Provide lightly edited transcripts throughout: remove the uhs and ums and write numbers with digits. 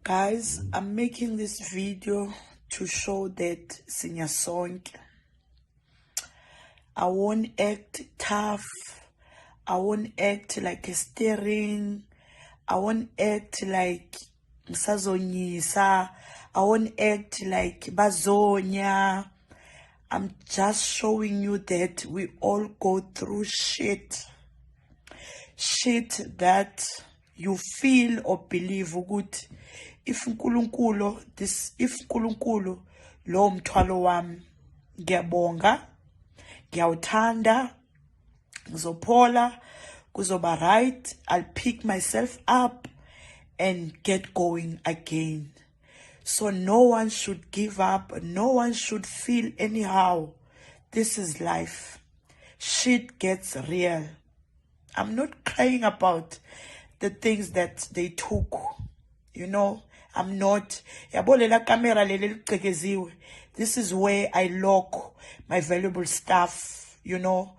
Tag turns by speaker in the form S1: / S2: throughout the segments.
S1: Guys, I'm making this video to show that sinyasonke. I won't act tough. I won't act like a steering. I won't act like msazonyisa. I won't act like bazonya. I'm just showing you that we all go through shit. Shit that you feel or believe ukuthi if uNkulunkulu lo mthwalo wami ngiyabonga, ngiyawuthanda, ngizophola, kuzoba right, I'll pick myself up and get going again. So no one should give up, no one should feel anyhow. This is life. Shit gets real. I'm not crying about the things that they took, you know. I'm not. This is where I lock my valuable stuff, you know,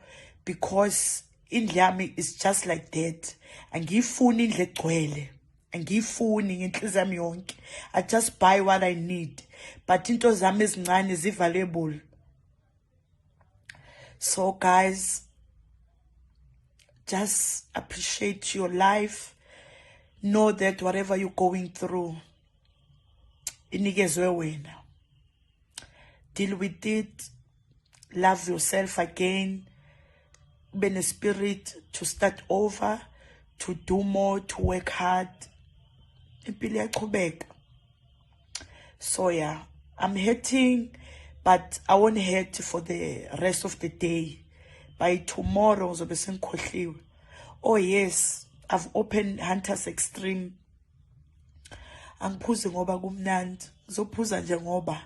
S1: because in Yami is just like that. I just buy what I need. But into zami ezincane is valuable. So guys, just appreciate your life. Know that whatever you're going through, inikezwe wena. Deal with it. Love yourself again. Be in a spirit to start over, to do more, to work hard. So yeah, I'm hurting, but I won't hurt for the rest of the day. By tomorrow, oh yes, I've opened Hunters Extreme. Angiphuze ngoba kumnandi. Ngizophuza nje ngoba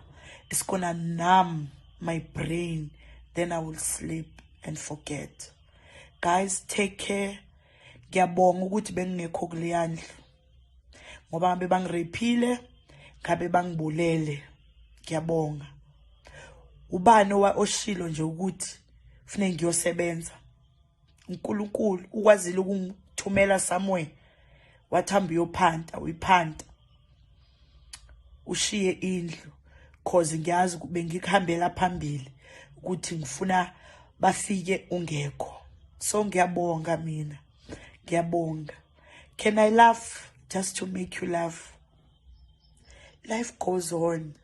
S1: it's gonna numb my brain. Then I will sleep and forget. Guys, take care. Ngiyabonga ukuthi bengingekho kuleyandlu. Ngoba ngabe bangirepile, ngabe bangibulele. Ngiyabonga. Ubani oshilo nje ukuthi kufanele ngiyosebenza. uNkulunkulu ukwazile ukungithumela somewhere. Wathamba uyophanta, uyiphanta. Ushiye indlu cause ngiyazi bengikuhambela phambili ukuthi ngifuna bafike ungekho. So ngiyabonga mina. Ngiyabonga. Can I laugh just to make you laugh? Life goes on.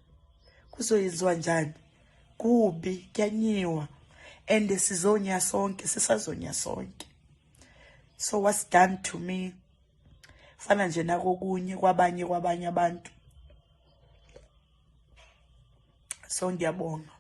S1: Kuzoyenziwa njani? Kubi, kuyanyiwa. And sizonya sonke, sisazonya sonke. So what's done to me? Fana nje nakokunye kwabanye abantu. So ngiyabonga.